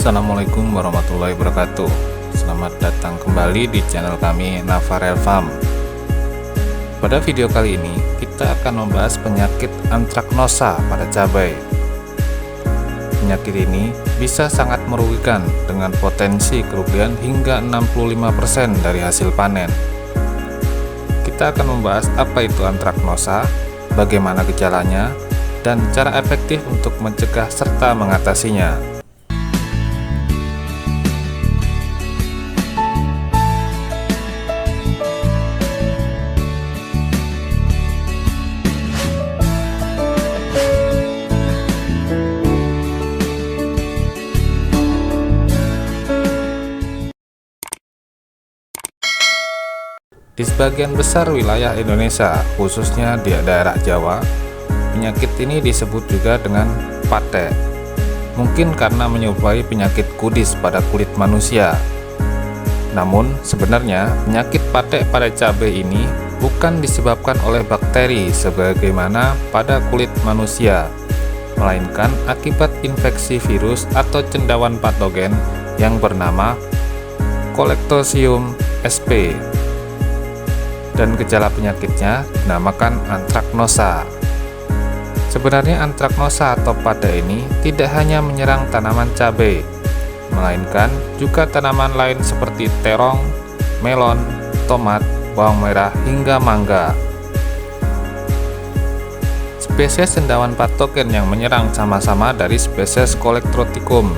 Assalamualaikum warahmatullahi wabarakatuh. Selamat datang kembali di channel kami Navarel Farm. Pada video kali ini kita akan membahas penyakit antraknosa pada cabai. Penyakit ini bisa sangat merugikan dengan potensi kerugian hingga 65% dari hasil panen. Kita akan membahas apa itu antraknosa, bagaimana gejalanya, dan cara efektif untuk mencegah serta mengatasinya. Di sebagian besar wilayah Indonesia, khususnya di daerah Jawa, penyakit ini disebut juga dengan pate. Mungkin karena menyerupai penyakit kudis pada kulit manusia. Namun, sebenarnya penyakit pate pada cabai ini bukan disebabkan oleh bakteri sebagaimana pada kulit manusia, melainkan akibat infeksi virus atau cendawan patogen yang bernama Collectosium sp. Dan gejala penyakitnya dinamakan antraknosa. Sebenarnya antraknosa atau pate ini tidak hanya menyerang tanaman cabai, melainkan juga tanaman lain seperti terong, melon, tomat, bawang merah, hingga mangga. Spesies cendawan patogen yang menyerang sama-sama dari spesies Collectroticum.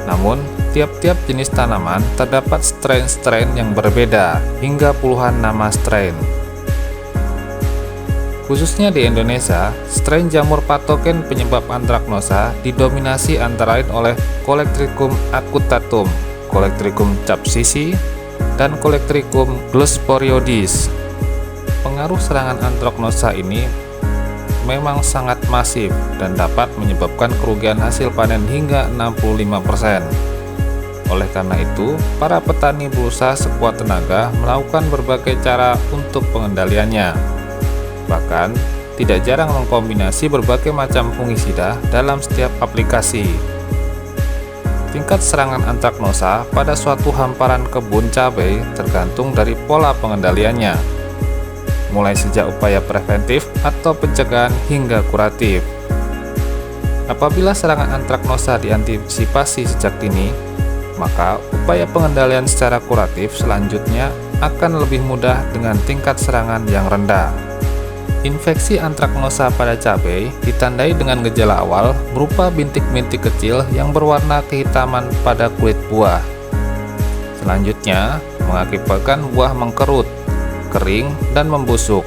Namun, tiap-tiap jenis tanaman terdapat strain-strain yang berbeda hingga puluhan nama strain. Khususnya di Indonesia, strain jamur patogen penyebab antraknosa didominasi antara lain oleh Collectricum acutatum, Collectricum capsicii, dan Collectricum glosporioides. Pengaruh serangan antraknosa ini memang sangat masif dan dapat menyebabkan kerugian hasil panen hingga 65%. Oleh karena itu, para petani berusaha sekuat tenaga melakukan berbagai cara untuk pengendaliannya. Bahkan, tidak jarang mengkombinasi berbagai macam fungisida dalam setiap aplikasi. Tingkat serangan antraknosa pada suatu hamparan kebun cabai tergantung dari pola pengendaliannya, mulai sejak upaya preventif atau pencegahan hingga kuratif. Apabila serangan antraknosa diantisipasi sejak dini, maka upaya pengendalian secara kuratif selanjutnya akan lebih mudah dengan tingkat serangan yang rendah. Infeksi antraknosa pada cabai ditandai dengan gejala awal berupa bintik-bintik kecil yang berwarna kehitaman pada kulit buah. Selanjutnya, mengakibatkan buah mengkerut, kering, dan membusuk.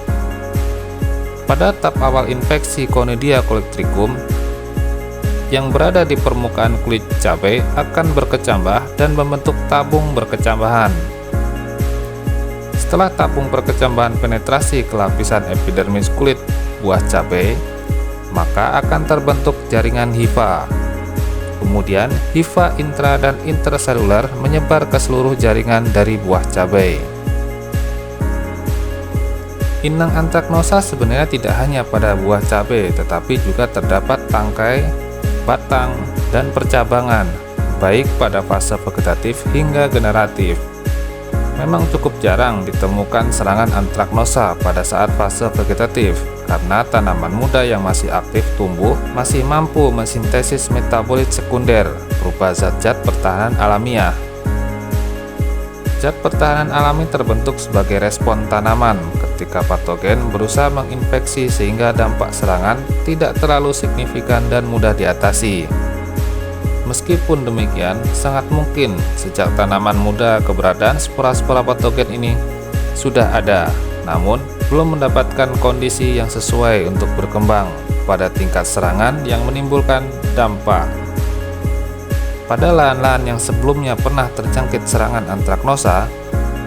Pada tahap awal infeksi Conidia collectricum yang berada di permukaan kulit cabai akan berkecambah dan membentuk tabung berkecambahan. Setelah tabung berkecambahan penetrasi ke lapisan epidermis kulit buah cabai, maka akan terbentuk jaringan hifa. Kemudian hifa intra dan interseluler menyebar ke seluruh jaringan dari buah cabai. Inang antraknosa sebenarnya tidak hanya pada buah cabai, tetapi juga terdapat tangkai, batang, dan percabangan, baik pada fase vegetatif hingga generatif. Memang cukup jarang ditemukan serangan antraknosa pada saat fase vegetatif, karena tanaman muda yang masih aktif tumbuh masih mampu mensintesis metabolit sekunder berupa zat-zat pertahanan alamiah. Zat pertahanan alami terbentuk sebagai respon tanaman ketika patogen berusaha menginfeksi sehingga dampak serangan tidak terlalu signifikan dan mudah diatasi. Meskipun demikian, sangat mungkin sejak tanaman muda keberadaan spora-spora patogen ini sudah ada, namun belum mendapatkan kondisi yang sesuai untuk berkembang pada tingkat serangan yang menimbulkan dampak. Pada lahan-lahan yang sebelumnya pernah terjangkit serangan antraknosa,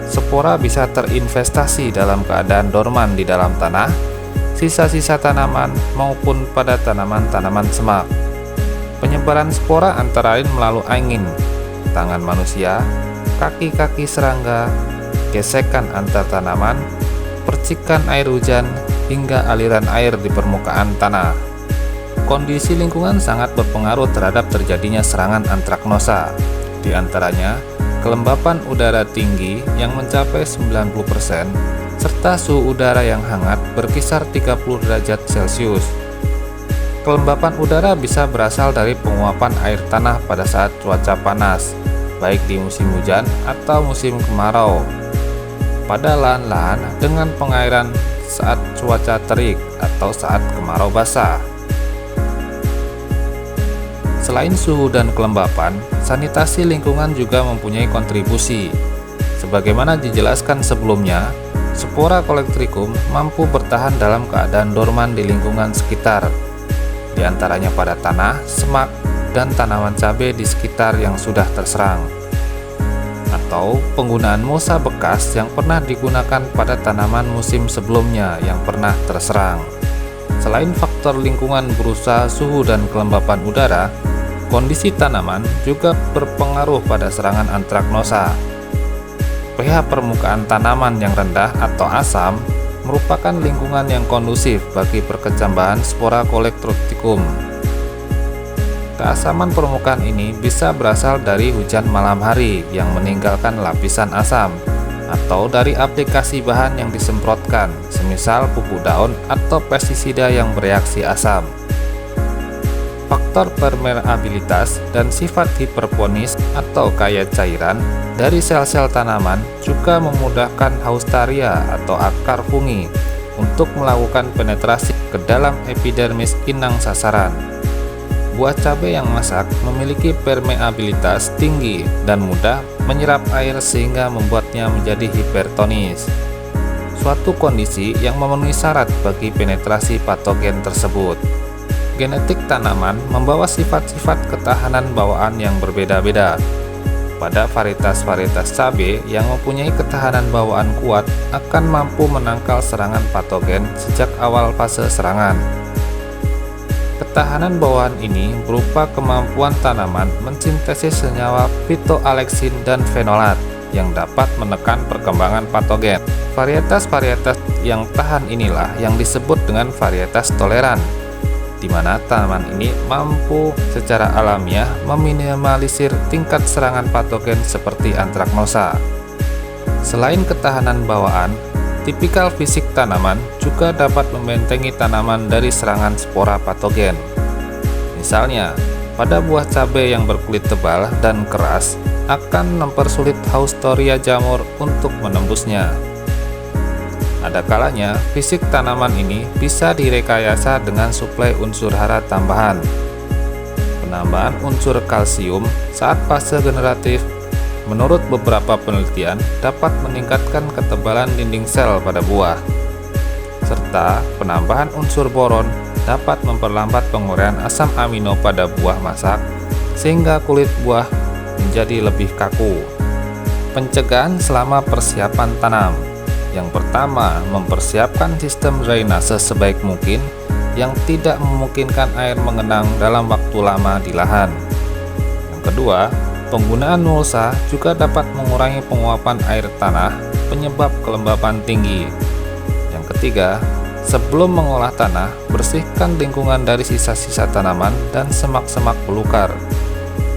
spora bisa terinvestasi dalam keadaan dorman di dalam tanah, sisa-sisa tanaman, maupun pada tanaman-tanaman semak. Penyebaran spora antara lain melalui angin, tangan manusia, kaki-kaki serangga, gesekan antar tanaman, percikan air hujan, hingga aliran air di permukaan tanah. kondisi lingkungan sangat berpengaruh terhadap terjadinya serangan antraknosa. Di antaranya, kelembapan udara tinggi yang mencapai 90%, serta suhu udara yang hangat berkisar 30 derajat Celcius. Kelembapan udara bisa berasal dari penguapan air tanah pada saat cuaca panas, baik di musim hujan atau musim kemarau. Pada lahan-lahan dengan pengairan saat cuaca terik atau saat kemarau basah. Selain suhu dan kelembapan, sanitasi lingkungan juga mempunyai kontribusi. Sebagaimana dijelaskan sebelumnya, spora Collecricum mampu bertahan dalam keadaan dorman di lingkungan sekitar, di antaranya pada tanah, semak, dan tanaman cabai di sekitar yang sudah terserang, atau penggunaan mulsa bekas yang pernah digunakan pada tanaman musim sebelumnya yang pernah terserang. Selain faktor lingkungan berusaha suhu dan kelembapan udara, kondisi tanaman juga berpengaruh pada serangan antraknosa. pH permukaan tanaman yang rendah atau asam merupakan lingkungan yang kondusif bagi perkecambahan spora Collecricum. Keasaman permukaan ini bisa berasal dari hujan malam hari yang meninggalkan lapisan asam, atau dari aplikasi bahan yang disemprotkan, semisal pupuk daun atau pestisida yang bereaksi asam. Faktor permeabilitas dan sifat hiperponis atau kaya cairan dari sel-sel tanaman juga memudahkan Haustaria atau akar fungi untuk melakukan penetrasi ke dalam epidermis inang sasaran. Buah cabai yang masak memiliki permeabilitas tinggi dan mudah menyerap air sehingga membuatnya menjadi hipertonis, suatu kondisi yang memenuhi syarat bagi penetrasi patogen tersebut. Genetik tanaman membawa sifat-sifat ketahanan bawaan yang berbeda-beda. Pada varietas-varietas cabai yang mempunyai ketahanan bawaan kuat akan mampu menangkal serangan patogen sejak awal fase serangan. Ketahanan bawaan ini berupa kemampuan tanaman mensintesis senyawa phytoalexin dan fenolat yang dapat menekan perkembangan patogen. Varietas-varietas yang tahan inilah yang disebut dengan varietas toleran, di mana tanaman ini mampu secara alamiah meminimalisir tingkat serangan patogen seperti antraknosa. Selain ketahanan bawaan, tipikal fisik tanaman juga dapat membentengi tanaman dari serangan spora patogen. Misalnya, pada buah cabai yang berkulit tebal dan keras akan mempersulit Haustoria jamur untuk menembusnya. Ada kalanya, fisik tanaman ini bisa direkayasa dengan suplai unsur hara tambahan. Penambahan unsur kalsium saat fase generatif, menurut beberapa penelitian, dapat meningkatkan ketebalan dinding sel pada buah. Serta penambahan unsur boron dapat memperlambat penguraian asam amino pada buah masak, sehingga kulit buah menjadi lebih kaku. Pencegahan selama persiapan tanam. Yang pertama, mempersiapkan sistem drainase sebaik mungkin yang tidak memungkinkan air mengenang dalam waktu lama di lahan. Yang kedua, penggunaan mulsa juga dapat mengurangi penguapan air tanah penyebab kelembapan tinggi. Yang ketiga, sebelum mengolah tanah, bersihkan lingkungan dari sisa-sisa tanaman dan semak-semak belukar.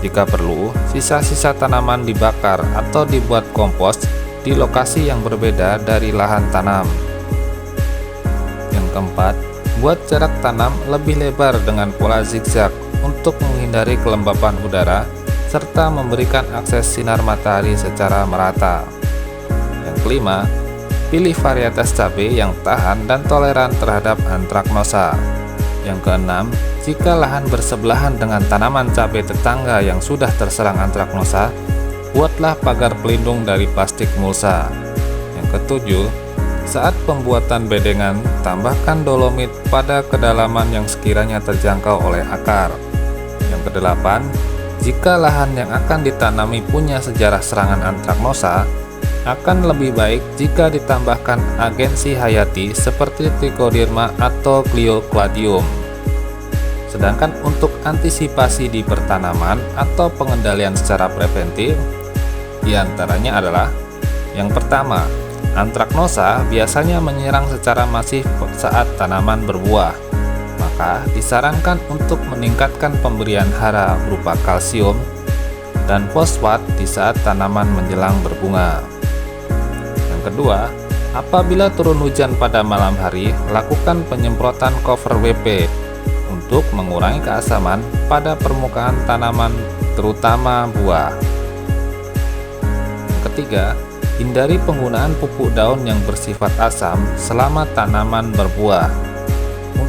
Jika perlu, sisa-sisa tanaman dibakar atau dibuat kompos di lokasi yang berbeda dari lahan tanam. Yang keempat, buat jarak tanam lebih lebar dengan pola zigzag untuk menghindari kelembapan udara serta memberikan akses sinar matahari secara merata. Yang kelima, pilih varietas cabai yang tahan dan toleran terhadap antraknosa. Yang keenam, jika lahan bersebelahan dengan tanaman cabai tetangga yang sudah terserang antraknosa, buatlah pagar pelindung dari plastik mulsa. Yang ketujuh, saat pembuatan bedengan, tambahkan dolomit pada kedalaman yang sekiranya terjangkau oleh akar. Yang kedelapan, jika lahan yang akan ditanami punya sejarah serangan antraknosa, akan lebih baik jika ditambahkan agensi hayati seperti Trichoderma atau Cleocladium. Sedangkan untuk antisipasi di pertanaman atau pengendalian secara preventif, diantaranya adalah: yang pertama, antraknosa biasanya menyerang secara masif saat tanaman berbuah. maka disarankan untuk meningkatkan pemberian hara berupa kalsium dan fosfat di saat tanaman menjelang berbunga. Yang kedua, apabila turun hujan pada malam hari, lakukan penyemprotan cover WP untuk mengurangi keasaman pada permukaan tanaman, terutama buah. Yang ketiga, hindari penggunaan pupuk daun yang bersifat asam selama tanaman berbuah.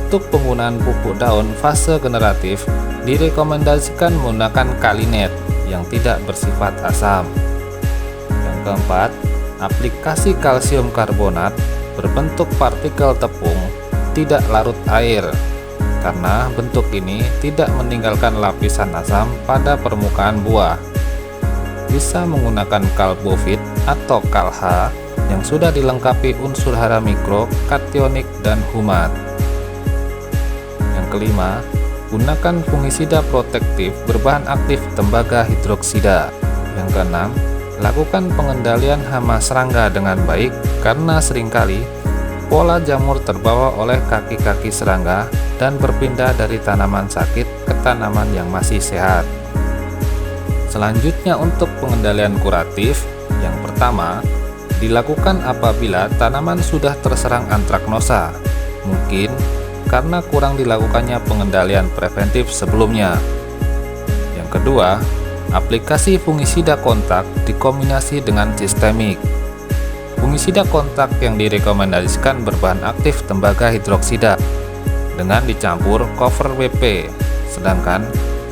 Untuk penggunaan pupuk daun fase generatif, direkomendasikan menggunakan kalinet yang tidak bersifat asam. Yang keempat, aplikasi kalsium karbonat berbentuk partikel tepung, tidak larut air, karena bentuk ini tidak meninggalkan lapisan asam pada permukaan buah. Bisa menggunakan kalbofit atau kalha yang sudah dilengkapi unsur hara mikro, kationik, dan humat. Yang kelima, gunakan fungisida protektif berbahan aktif tembaga hidroksida. Yang keenam, lakukan pengendalian hama serangga dengan baik karena seringkali pola jamur terbawa oleh kaki-kaki serangga dan berpindah dari tanaman sakit ke tanaman yang masih sehat. Selanjutnya untuk pengendalian kuratif, yang pertama, dilakukan apabila tanaman sudah terserang antraknosa, mungkin karena kurang dilakukannya pengendalian preventif sebelumnya. Yang kedua, aplikasi fungisida kontak dikombinasi dengan sistemik. Fungisida kontak yang direkomendasikan berbahan aktif tembaga hidroksida dengan dicampur cover WP, sedangkan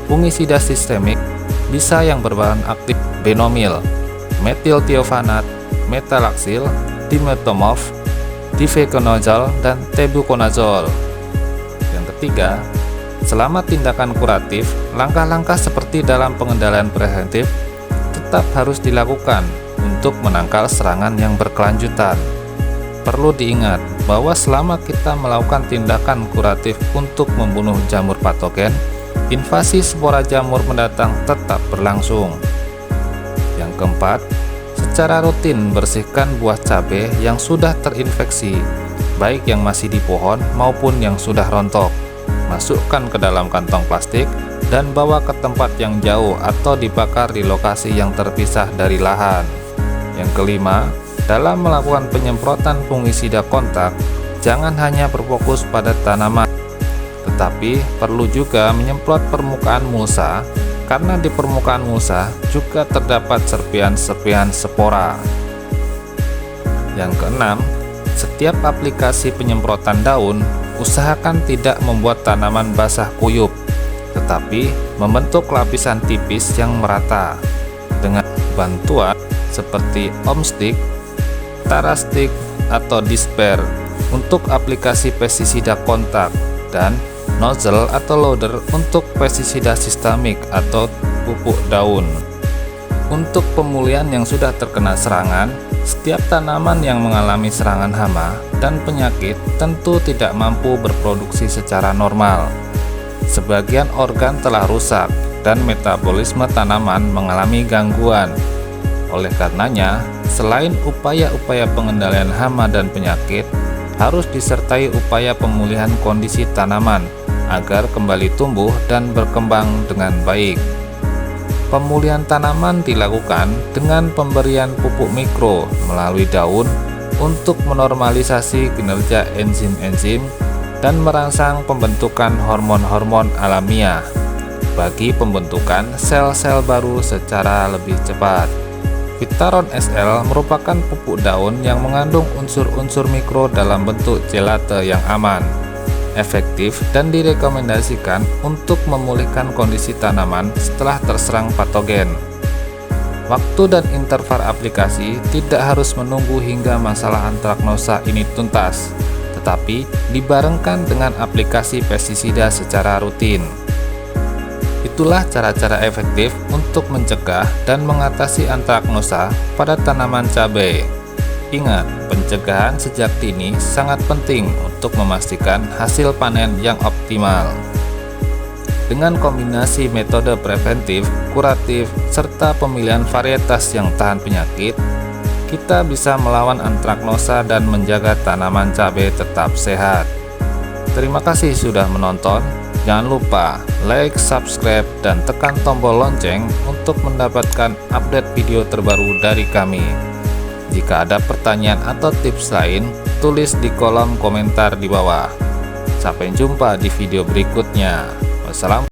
fungisida sistemik bisa yang berbahan aktif benomil, metiltiovanat, metalaxyl, dimetomorf, difeconazole, dan tebuconazole. Yang ketiga, selama tindakan kuratif, langkah-langkah seperti dalam pengendalian preventif tetap harus dilakukan untuk menangkal serangan yang berkelanjutan. Perlu diingat bahwa selama kita melakukan tindakan kuratif untuk membunuh jamur patogen, invasi spora jamur mendatang tetap berlangsung. Yang keempat, secara rutin bersihkan buah cabai yang sudah terinfeksi, baik yang masih di pohon maupun yang sudah rontok. Masukkan ke dalam kantong plastik dan bawa ke tempat yang jauh atau dibakar di lokasi yang terpisah dari lahan. Yang kelima, dalam melakukan penyemprotan fungisida kontak, jangan hanya berfokus pada tanaman, tetapi perlu juga menyemprot permukaan mulsa, karena di permukaan mulsa juga terdapat serpian-serpian spora. Yang keenam, setiap aplikasi penyemprotan daun, usahakan tidak membuat tanaman basah kuyup, tetapi membentuk lapisan tipis yang merata dengan bantuan seperti Omstick, Tarastic, atau Disper untuk aplikasi pestisida kontak, dan nozzle atau loader untuk pestisida sistemik atau pupuk daun. Untuk pemulihan yang sudah terkena serangan, setiap tanaman yang mengalami serangan hama dan penyakit tentu tidak mampu berproduksi secara normal. Sebagian organ telah rusak dan metabolisme tanaman mengalami gangguan. Oleh karenanya, selain upaya-upaya pengendalian hama dan penyakit, harus disertai upaya pemulihan kondisi tanaman agar kembali tumbuh dan berkembang dengan baik. Pemulihan tanaman dilakukan dengan pemberian pupuk mikro melalui daun untuk menormalisasi kinerja enzim-enzim dan merangsang pembentukan hormon-hormon alamiah bagi pembentukan sel-sel baru secara lebih cepat. Vitaron SL merupakan pupuk daun yang mengandung unsur-unsur mikro dalam bentuk gelate yang aman, efektif, dan direkomendasikan untuk memulihkan kondisi tanaman setelah terserang patogen. Waktu dan interval aplikasi tidak harus menunggu hingga masalah antraknosa ini tuntas, tetapi dibarengkan dengan aplikasi pestisida secara rutin. Itulah cara-cara efektif untuk mencegah dan mengatasi antraknosa pada tanaman cabai. Ingat, pencegahan sejak dini sangat penting untuk memastikan hasil panen yang optimal. Dengan kombinasi metode preventif, kuratif, serta pemilihan varietas yang tahan penyakit, kita bisa melawan antraknosa dan menjaga tanaman cabai tetap sehat. Terima kasih sudah menonton. Jangan lupa like, subscribe, dan tekan tombol lonceng untuk mendapatkan update video terbaru dari kami. Jika ada pertanyaan atau tips lain, tulis di kolom komentar di bawah. Sampai jumpa di video berikutnya. Wassalamualaikum.